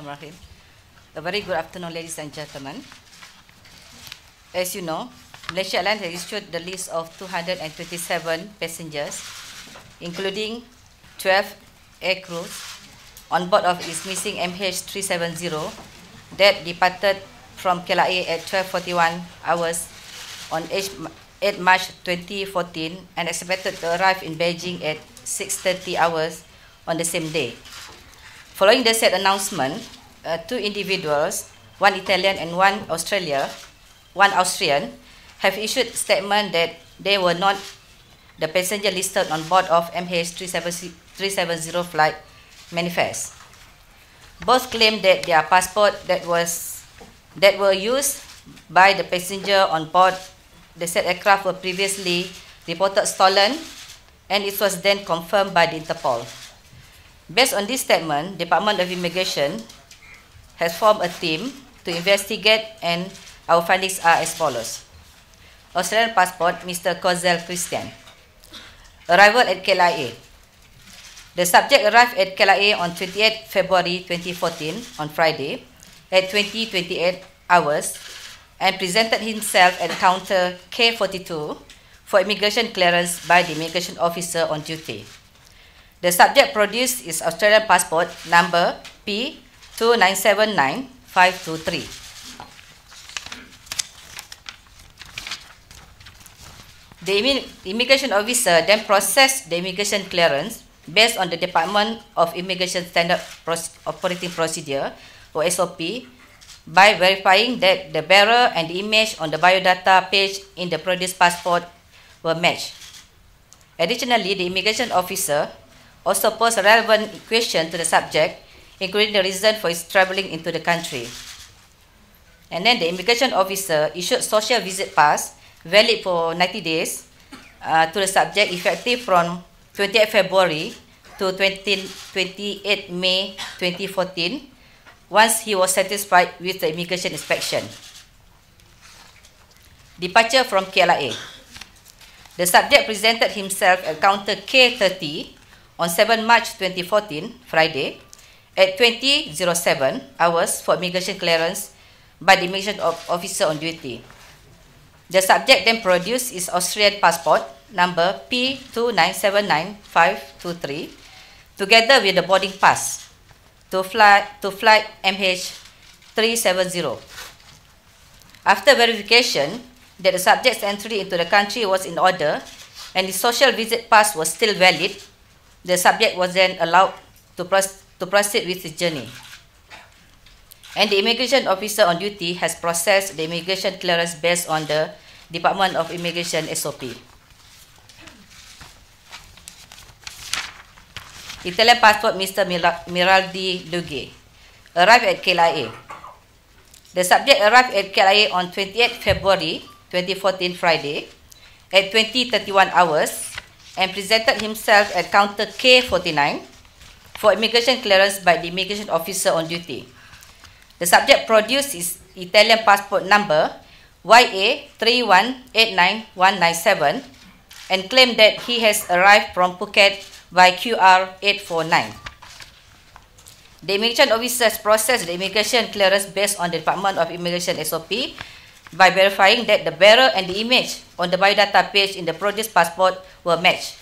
Bismillahirrahmanirrahim. A very good afternoon, ladies and gentlemen. As you know, Malaysia Airlines has issued the list of 227 passengers, including 12 air crews on board of its missing MH370 that departed from KLIA at 12:41 hours on 8 March 2014 and expected to arrive in Beijing at 6:30 hours on the same day. Following the said announcement, two individuals, one Italian and one Austrian, have issued statement that they were not the passenger listed on board of MH370 flight manifest. Both claim that their passport that were used by the passenger on board the said aircraft were previously reported stolen, and it was then confirmed by the Interpol. Based on this statement, Department of Immigration has formed a team to investigate, and our findings are as follows. Australian passport, Mr. Kozel Christian. Arrival at KLIA. The subject arrived at KLIA on 28 February 2014 on Friday at 20:28 hours and presented himself at counter K42 for immigration clearance by the immigration officer on duty. The subject produced his Australian passport number P2979523. The immigration officer then processed the immigration clearance based on the Department of Immigration Standard Operating Procedure, or SOP, by verifying that the bearer and the image on the biodata page in the produced passport were matched. Additionally, the immigration officer also posed a relevant question to the subject, including the reason for his traveling into the country. And then the immigration officer issued social visit pass valid for 90 days to the subject, effective from 28 February to 28 May 2014, once he was satisfied with the immigration inspection. Departure from KLIA. The subject presented himself at counter K30 on 7 March 2014, Friday, at 20:07 hours for immigration clearance by the immigration officer on duty. The subject then produced his Austrian passport number P2979523 together with the boarding pass to flight MH370. After verification that the subject's entry into the country was in order and the social visit pass was still valid, the subject was then allowed to proceed with his journey. And the immigration officer on duty has processed the immigration clearance based on the Department of Immigration SOP. Italian passport, Mr. Miraldi Lughi. Arrived at KLIA. The subject arrived at KLIA on 28 February 2014, Friday, at 20:31 hours, and presented himself at counter K49 for immigration clearance by the immigration officer on duty. The subject produced his Italian passport number YA3189197 and claimed that he has arrived from Phuket by QR849. The immigration officer has processed the immigration clearance based on the Department of Immigration SOP by verifying that the bearer and the image on the biodata page in the produced passport were matched.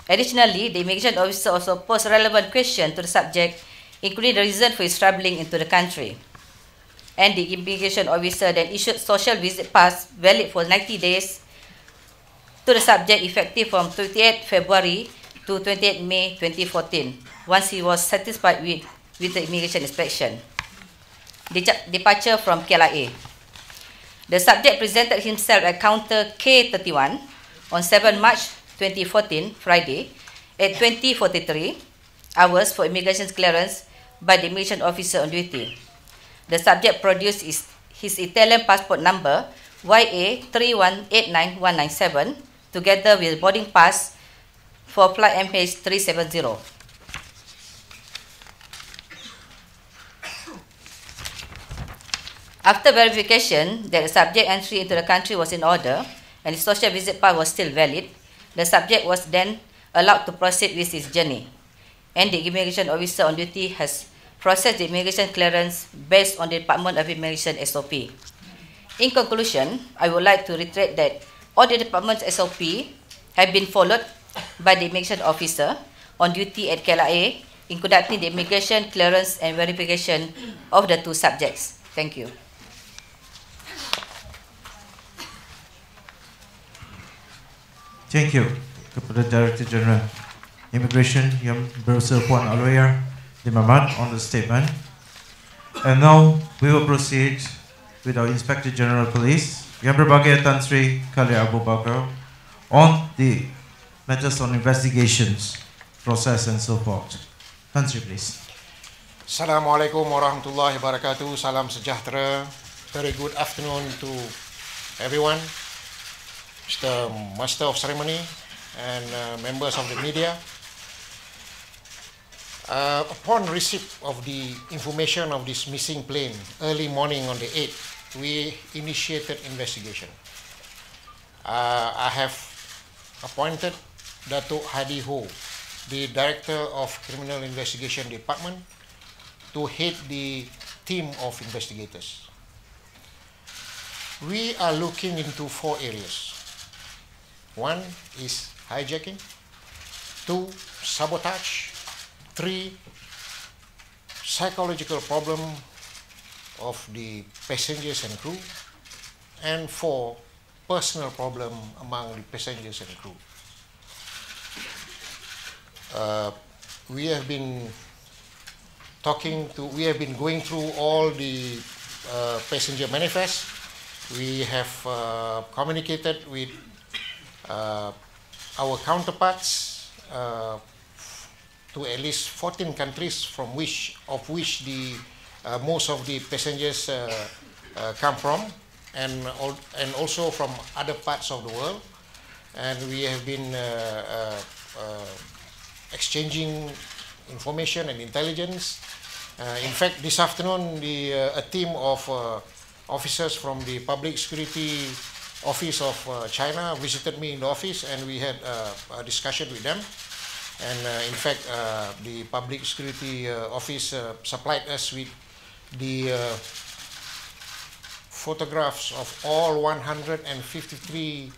Additionally, the immigration officer also posed relevant questions to the subject, including the reason for his traveling into the country. And the immigration officer then issued social visit pass valid for 90 days to the subject, effective from 28 February to 28 May 2014, once he was satisfied with the immigration inspection. Departure from KLIA. The subject presented himself at counter K31 on 7 March 2014, Friday, at 20:43 hours for immigration clearance by the immigration officer on duty. The subject produced his Italian passport number YA3189197 together with boarding pass for flight MH370. After verification that the subject entry into the country was in order and the social visit pass was still valid, the subject was then allowed to proceed with his journey. And the immigration officer on duty has process the immigration clearance based on the Department of Immigration SOP. In conclusion, I would like to reiterate that all the department's SOP have been followed by the immigration officer on duty at KLIA in conducting the immigration clearance and verification of the two subjects. Thank you. Thank you kepada Director General Immigration Yang Berusaha Puan Alwaya Dimamat on the statement. And now we will proceed with our Inspector General Police Yang Berbahagia Tan Sri Khalid Abu Bakar on the matters on investigations, process and so forth. Tan Sri, please. Assalamualaikum warahmatullahi wabarakatuh. Salam sejahtera. Very good afternoon to everyone. Mr. Master of Ceremony and members of the media. Upon receipt of the information of this missing plane early morning on the 8th, we initiated investigation. I have appointed Datuk Hadi Ho, the Director of Criminal Investigation Department, to head the team of investigators. We are looking into 4 areas. 1 is hijacking, 2 sabotage, 3 psychological problem of the passengers and crew, and 4 personal problem among the passengers and crew. We have been going through all the passenger manifests. We have communicated with our counterparts to at least 14 countries from which the most of the passengers come from, and also from other parts of the world, and we have been exchanging information and intelligence. In fact, this afternoon, a team of officers from the Public Security Office of China visited me in the office, and we had a discussion with them. And in fact, the Public Security Office supplied us with the photographs of all 153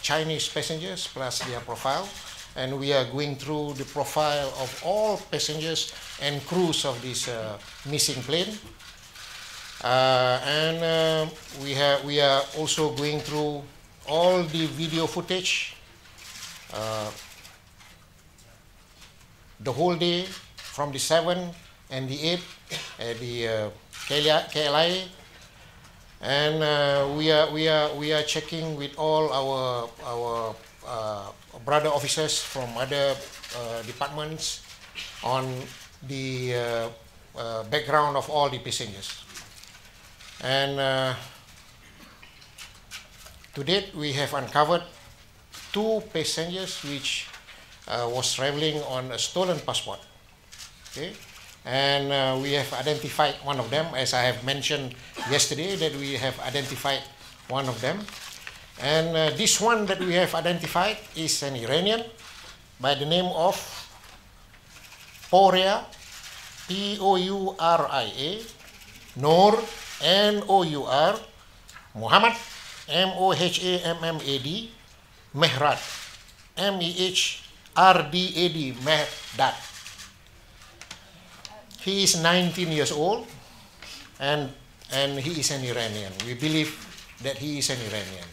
Chinese passengers plus their profile, and we are going through the profile of all passengers and crews of this missing plane. We are also going through all the video footage the whole day from the 7th and the 8th at the KLIA, and we are checking with all our brother officers from other departments on the background of all the passengers. And to date, we have uncovered 2 passengers which was traveling on a stolen passport. Okay, and we have identified one of them, as I have mentioned yesterday, that we have identified one of them. And this one that we have identified is an Iranian by the name of Pouria, Pouria, Noor, Nour, Muhammad, Mohammad, Mehrad, Mehrad, Mehdad. He is 19 years old, and he is an Iranian. We believe that he is an Iranian.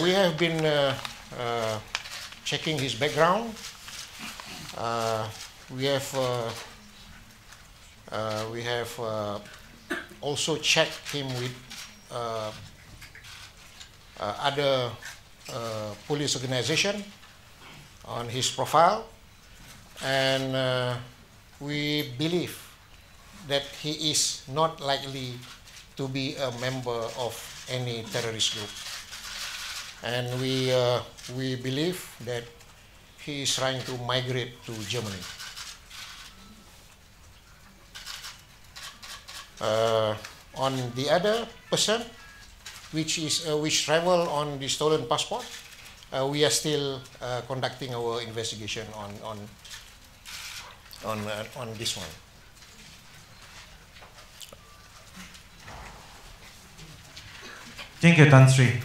We have been checking his background. We have also checked him with other police organization on his profile, and we believe that he is not likely to be a member of any terrorist group, and we believe that he is trying to migrate to Germany. On the other person, which travel on the stolen passport, we are still conducting our investigation on this one. Thank you, Tan Sri.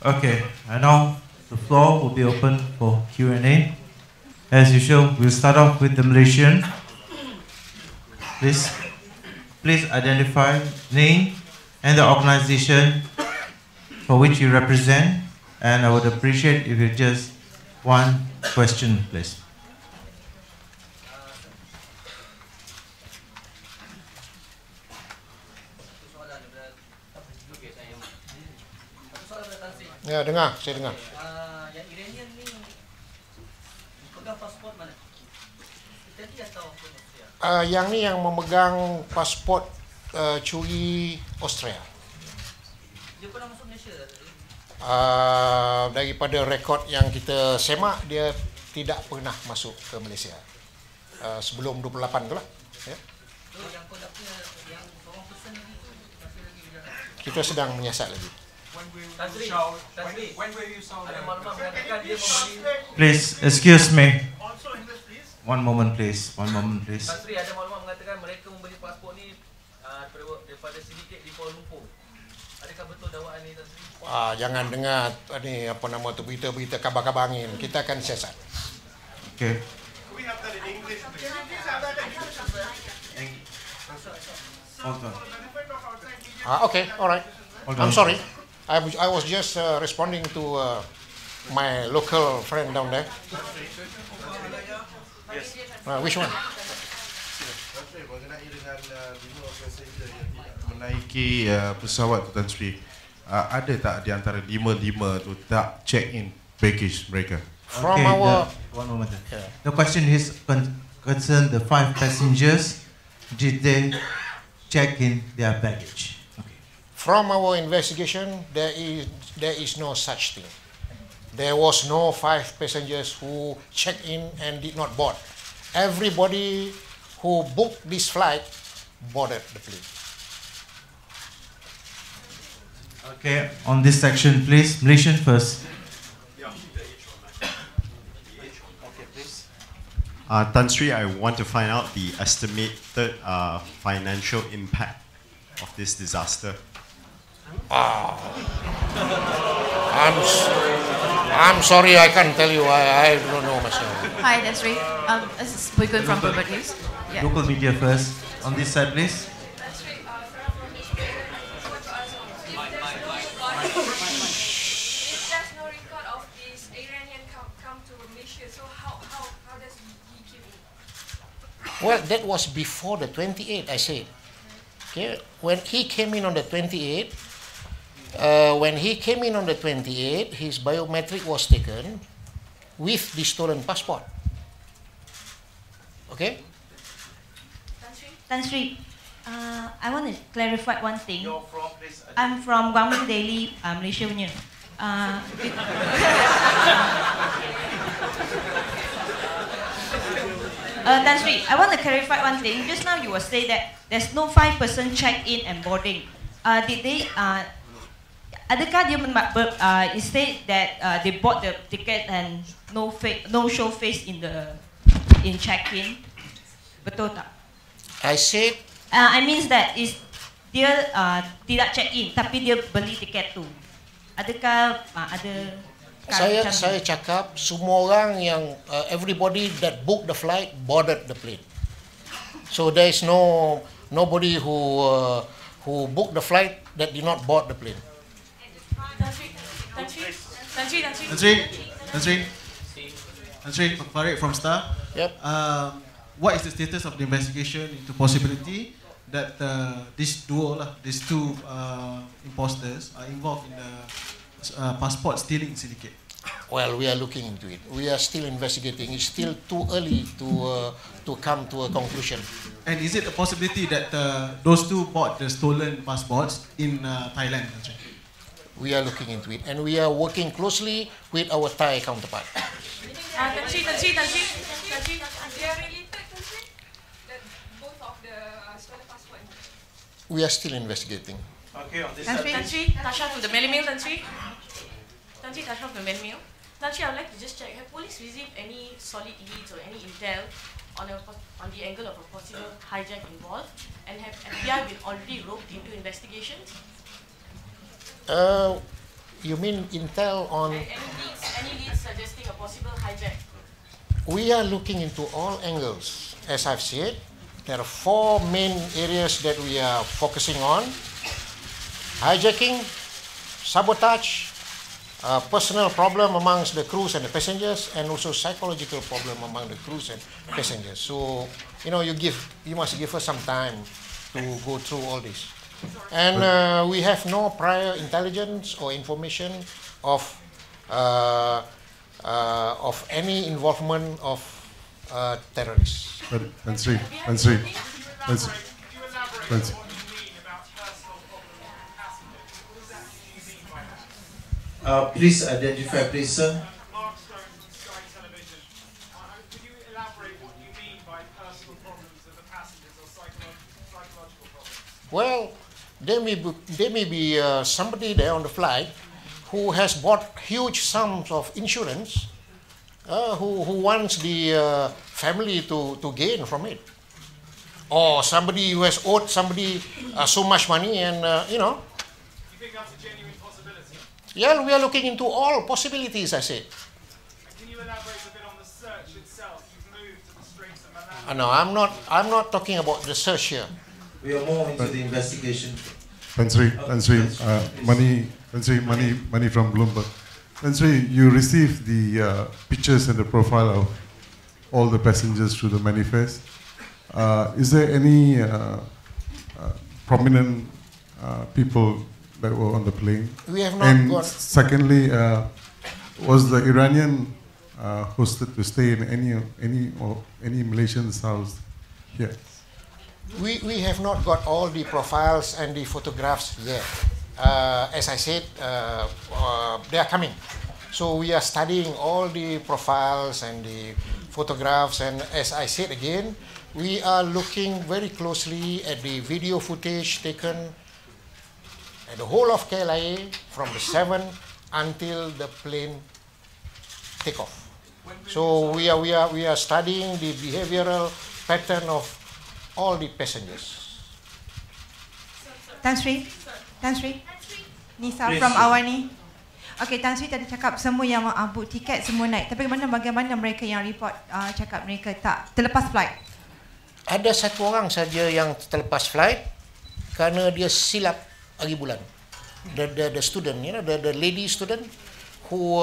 Okay, and now the floor will be open for Q&A. As usual, we'll start off with the Malaysian. Please identify name and the organization for which you represent, and I would appreciate if you just one question, please. Ya, dengar, saya dengar. Yang Iranian ni pegang pasport mana? Italy atau Austria? Yang ni yang memegang pasport curi Austria. Dia pernah masuk Malaysia tadi? Daripada rekod yang kita semak, dia tidak pernah masuk ke Malaysia sebelum 28 tu lah. Ya. So yang kau dah punya, yang seorang person lagi tu masih lagi berjalan? Kita sedang menyiasat lagi. When will you sound? Ada maklumat mengatakan dia membeli. Please, excuse me. One moment, please. One moment, please. Tan Sri, ada maklumat mengatakan mereka membeli pasport ni daripada sindiket di Kuala Lumpur. Adakah betul dakwaan ni, Tan Sri? Jangan dengar ni apa nama tu, berita-berita kabar-kabar angin. Kita akan siasat. Okay. Hold on. Okay, alright. I'm sorry. I was just responding to my local friend down there. Yes. Which one? Mengenai dengan 5 passenger yang tidak menaiki pesawat tu, Tan Sri, ada tak di antara 5 tu tak check in baggage mereka? From our one moment. The question is concern the 5 passengers. Did they check in their baggage? From our investigation, there is no such thing. There was no 5 passengers who checked in and did not board. Everybody who booked this flight boarded the plane. Okay, on this section, please. Malaysian first. Okay, please. Tan Sri, I want to find out the estimated financial impact of this disaster. I'm sorry, I can't tell you. I don't know myself. Hi, that's Ray. This is Boygun from Bloomberg News. Yeah. Local media first. On this side, please. If there's no record of this Iranian come to Malaysia, so how does he keep it? Well, that was before the 28th, I said. Okay, when he came in on the 28th, his biometric was taken with the stolen passport. Okay? Tan Sri, I want to clarify one thing. You're from, please. I'm from Guangdong Daily, Malaysia punya. Tan Sri, I want to clarify one thing. Just now you were saying that there's no 5-person check-in and boarding. Did they? Adakah dia say that they bought the ticket and no show face in check-in? Betul tak? I said. I means that is dia tidak check-in tapi dia beli tiket tu. Adakah ada? Saya cakap semua orang yang everybody that booked the flight boarded the plane. So there is nobody who booked the flight that did not board the plane. Tan Sri, Farid from Star. Yep. What is the status of the investigation into possibility that these two imposters are involved in the passport stealing syndicate? Well, we are looking into it. We are still investigating. It's still too early to come to a conclusion. And is it a possibility that those two bought the stolen passports in Thailand? We are looking into it, and we are working closely with our Thai counterpart. Tan Sri, they are related, Tan Sri? That both of the stolen passport. We are still investigating. Okay, on this Tan side. Sri, Tasha from the Daily Mail, Tan Sri. Tasha from the Daily Mail. Actually, I would like to just check, have police received any solid leads or any intel on the angle of a possible hijack involved? And have FBI been already roped into investigations? You mean intel on... Any leads suggesting a possible hijack? We are looking into all angles. As I've said, there are 4 main areas that we are focusing on: hijacking, sabotage, personal problem amongst the crews and the passengers, and also psychological problem among the crews and passengers. So, you know, you must give us some time to go through all this. And we have no prior intelligence or information of any involvement of terrorists. Please identify, please, sir. Could you elaborate what you mean by personal problems of the passengers or psychological problems? Well, there may be somebody there on the flight who has bought huge sums of insurance, who wants the family to gain from it. Or somebody who has owed somebody so much money and, you know. You think that's a genuine possibility? Yeah, we are looking into all possibilities, I said. Can you elaborate a bit on the search itself? You've moved to the Straits of Malacca. No, I'm not talking about the search here. We are more into the investigation. Tan Sri, money from Bloomberg. Tan Sri, you received the pictures and the profile of all the passengers through the manifest. Is there any prominent people that were on the plane? We have not and got... secondly, was the Iranian hosted to stay in any Malaysian's house here? We have not got all the profiles and the photographs yet. As I said, they are coming. So we are studying all the profiles and the photographs, and as I said again, we are looking very closely at the video footage taken at the whole of KLIA from the 7th until the plane take off. So we are studying the behavioral pattern of all the passengers. Tan Sri, Nisa from Awani. Okay, Tan Sri tadi cakap semua yang book tiket semua naik. Tapi bagaimana mereka yang report cakap mereka tak terlepas flight? Ada satu orang saja yang terlepas flight kerana dia silap hari bulan. The student, you know, the lady student who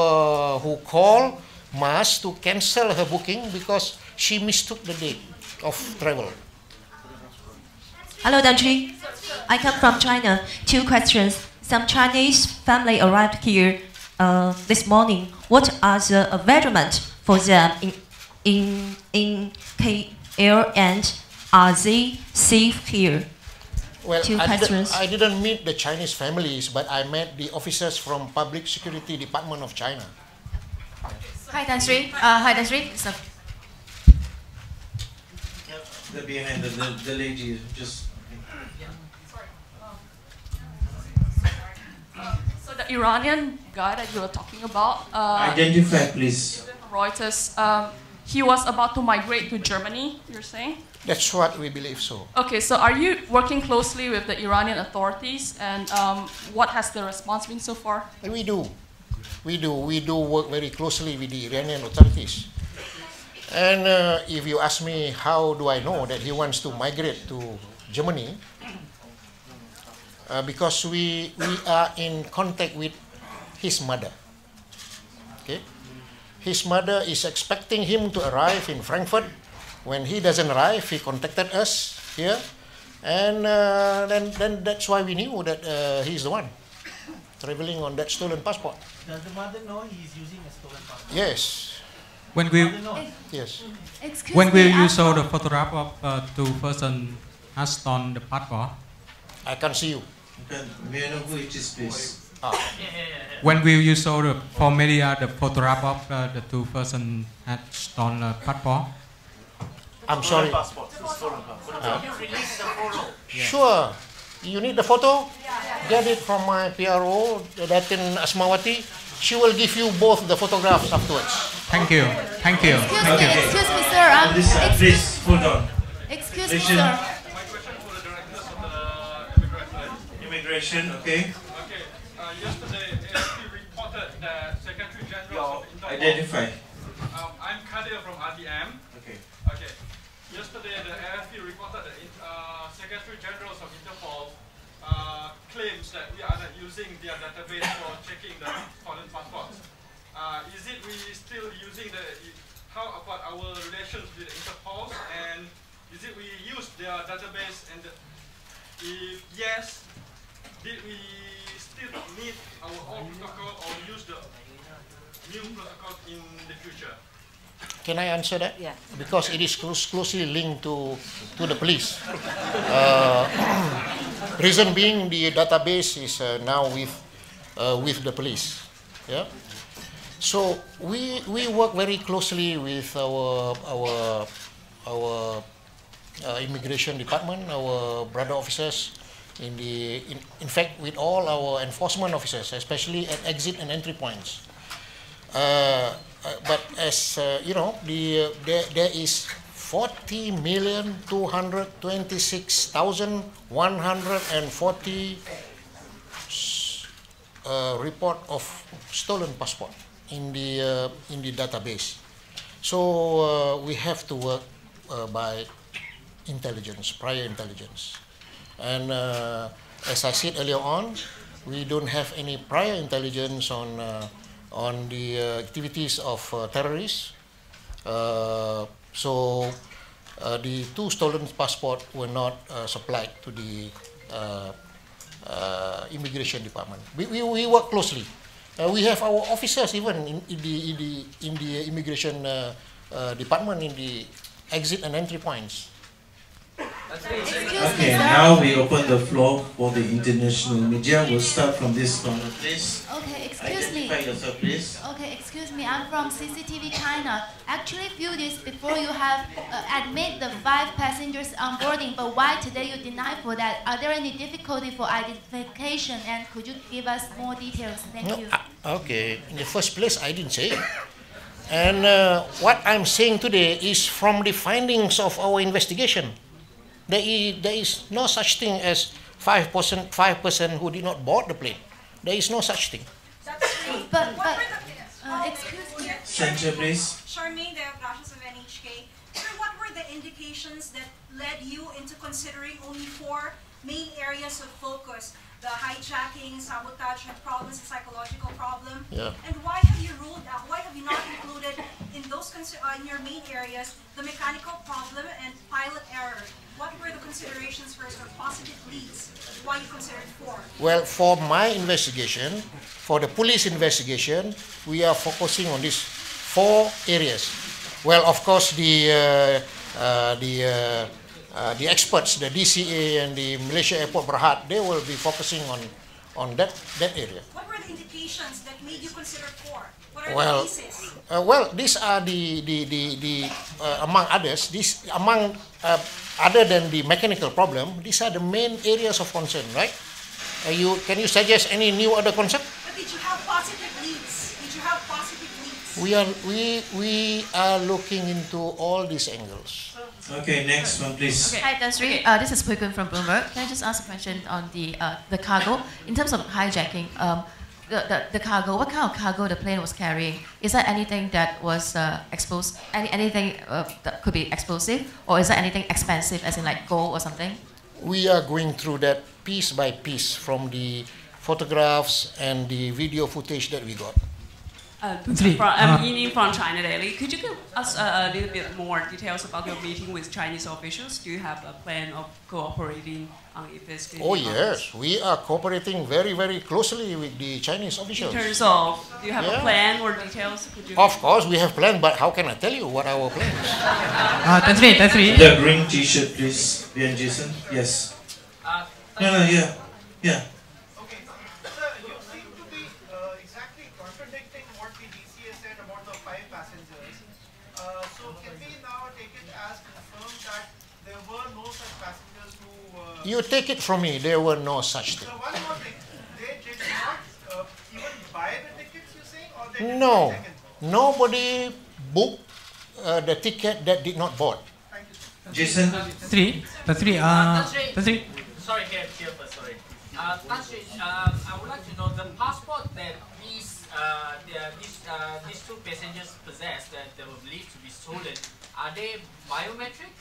called MAS to cancel her booking because she mistook the date of travel. Hello, Tan Sri. I come from China. 2 questions. Some Chinese family arrived here this morning. What are the environment for them in KL, and are they safe here? Well, 2 questions. I didn't meet the Chinese families, but I met the officers from Public Security Department of China. Hi, Tan Sri. The behind the lady just. So the Iranian guy that you were talking about, Identify, please. Reuters, he was about to migrate to Germany, you're saying? That's what we believe so. Okay, so are you working closely with the Iranian authorities, and what has the response been so far? We do work very closely with the Iranian authorities. And if you ask me how do I know that he wants to migrate to Germany, because we are in contact with his mother. Okay, his mother is expecting him to arrive in Frankfurt. When he doesn't arrive, he contacted us here, and then that's why we knew that he's the one traveling on that stolen passport. Does the mother know he's using a stolen passport? Yes. When will you show the photograph of 2 persons has on the passport? I can't see you. May I know who it is, please? When will you show for media the photograph of the 2 persons has on the passport? I'm sorry. Sure. You need the photo? Get it from my PRO, Datin Asmawati. she will give you both the photographs afterwards. Thank you. Thank you. Thank you. Excuse me, sir. Please, hold on. Excuse me, sir. Immigration, okay. Yesterday, AFP reported that Secretary General of Interpol. Identify. I'm Kadir from RDM. Okay. Okay. Yesterday, the AFP reported that Secretary General of Interpol claims that we are not using their database for checking the foreign passports. Is it we still using the? How about our relations with Interpol? And is it we use their database? And if yes, did we still need our old protocol or use the new protocol in the future? Can I answer that? Yeah. Because it is closely linked to the police. Reason being, the database is now with the police. Yeah. So we work very closely with our immigration department, our brother officers. In fact, with all our enforcement officers, especially at exit and entry points. But as you know, there is 40,226,140 report of stolen passport in the database. So we have to work by intelligence, prior intelligence. And as I said earlier on, we don't have any prior intelligence on the activities of terrorists. So the 2 stolen passports were not supplied to the immigration department. We work closely. We have our officers even in the immigration department in the exit and entry points. Okay, now we open the floor for the international media. We'll start from this corner, please. Okay, excuse me. Identify yourself, please. Okay, excuse me. I'm from CCTV China. Actually, few days before you have admit the 5 passengers on boarding, but why today you deny for that? Are there any difficulty for identification? And could you give us more details? Thank you. Okay, in the first place, I didn't say. And what I'm saying today is from the findings of our investigation. There is no such thing as 5% who did not board the plane. There is no such thing. But excuse me. Center, please. Charmaine Deogratias of NHK. Sir, what were the indications that led you into considering only 4 main areas of focus? The hijacking, sabotage, and problems, the psychological problem. Yeah. And why have you ruled out? Why have you not included in those in your main areas the mechanical problem and pilot error? What were the considerations first, or positive leads? Why you considered 4? Well, for my investigation, for the police investigation, we are focusing on these 4 areas. Well, of course, the experts, the DCA and the Malaysia Airport Berhad, they will be focusing on that area. What were the indications that made you consider 4? What are Well, the pieces? well, these are the among others. These among other than the mechanical problem, these are the main areas of concern, right? Can you suggest any new other concept? But did you have positive leads? Did you have positive leads? We are looking into all these angles. Okay, next one, please. Okay. Hi, Tansri. This is Pui Kun from Bloomberg. Can I just ask a question on the cargo? In terms of hijacking, the cargo, what kind of cargo the plane was carrying? Is there anything that was exposed, anything that could be explosive? Or is there anything expensive, as in like gold or something? We are going through that piece by piece from the photographs and the video footage that we got. I'm Yini from China Daily. Could you give us a little bit more details about your meeting with Chinese officials? Do you have a plan of cooperating on investigating? Oh yes, we are cooperating very, very closely with the Chinese officials. In terms of, do you have a plan or details? Could you Of course, we have plans, but how can I tell you what our plan is? Tansri. The green T-shirt, please. Bien, Jason. Yes. No, yeah. You take it from me, there were no such thing. One more thing, they did not even buy the tickets, you No, nobody booked the ticket that did not board. Jason? Three. Sorry, here first, sorry. Tan Sri, I would like to know the passport that these two passengers possess that they were believed to be stolen, are they biometric?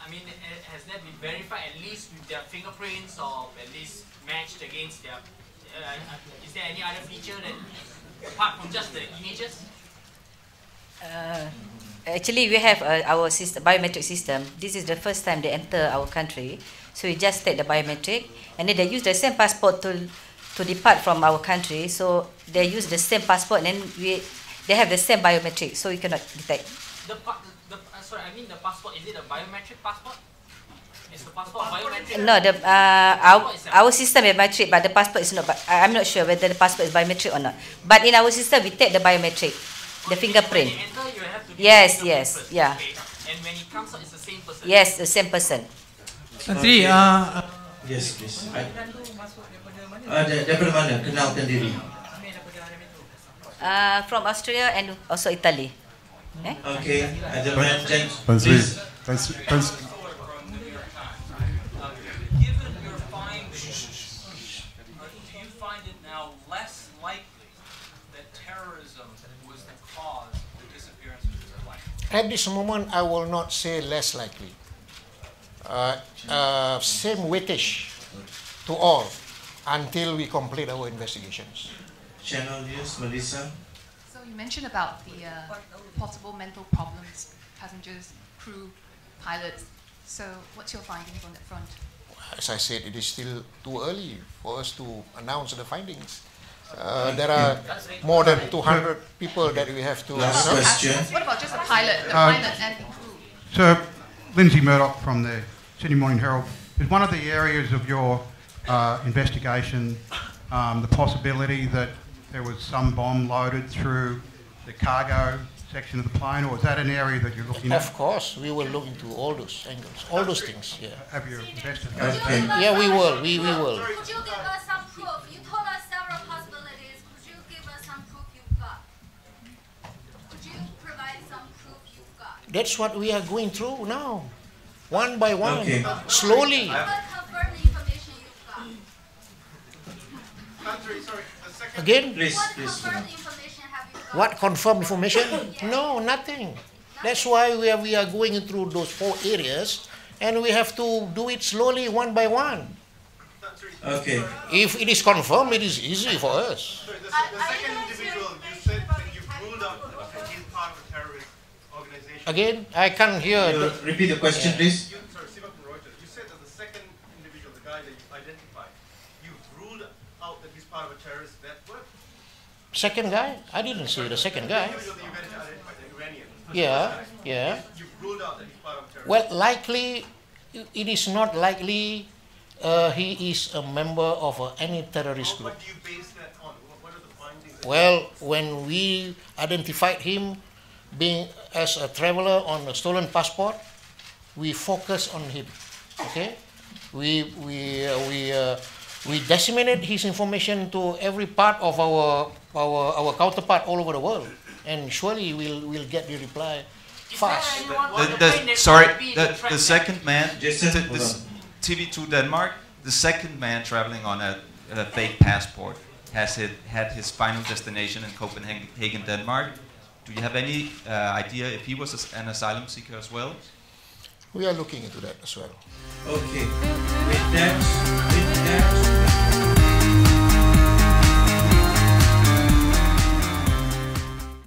I mean, has that been verified at least with their fingerprints or at least matched against their, is there any other feature that, apart from just the images? Actually, we have our biometric system. This is the first time they enter our country. So we just take the biometric, and then they use the same passport to depart from our country. So they use the same passport, and then they have the same biometric, so we cannot detect. Sorry, I mean the passport. Is it a biometric passport? Is the passport biometric? No, our system is biometric, but the passport is not. I'm not sure whether the passport is biometric or not. But in our system, we take the biometric, the fingerprint. When you enter, you have to do Yes, the yes, fingerprint, yeah. okay. And when it comes out, it's the same person. Yes, the same person. Three. Yes, please. Daripada mana? Kenalkan diri. From Australia and also Italy. Okay, gentlemen, Tan Sri. please. Given your findings, do you find it now less likely that terrorism was the cause of the disappearance of this plane? At this moment, I will not say less likely. Same weightage to all until we complete our investigations. Channel News, Melissa. So you mentioned about the possible mental problems, passengers, crew, pilots. So what's your findings on that front? As I said, it is still too early for us to announce the findings. There are more than 200 people that we have to. Last question. What about just the pilot and the crew? So, Lindsay Murdoch from the Sydney Morning Herald. Is one of the areas of your investigation the possibility that there was some bomb loaded through the cargo section of the plane, or is that an area that you're looking at? Of course, we will look into all those angles, all those things. Yeah. Have you investigated? Okay. Yeah, we will. We will. Could you give us some proof? You told us several possibilities. Could you give us some proof you've got? Could you provide some proof you've got? That's what we are going through now, one by one, Okay. slowly. Confirm the information you've got. Again? Please. What confirmed information? No, nothing. That's why we are going through those 4 areas, and we have to do it slowly, one by one. Okay. If it is confirmed, it is easy for us. The second individual, you said that you've ruled out that he's part of a terrorist organization. Again, I can't hear. Repeat the question, please. Sorry, Siva from Reuters. You said that the second individual, the guy that you identified, you've ruled out that he's part of a terrorist network. Second guy? I didn't say the second guy. Yeah, yeah. You've ruled out that he's part of a terrorist. Well, likely, it is not likely he is a member of any terrorist group. What do you base that on? What are the findings? Well, when we identified him being as a traveler on a stolen passport, we focus on him. Okay, we disseminate his information to every part of our counterpart all over the world, and surely we'll get the reply fast. The second man, TV2 Denmark, the second man traveling on a fake passport had his final destination in Copenhagen, Denmark. Do you have any idea if he was an asylum seeker as well? We are looking into that as well. Okay. With that.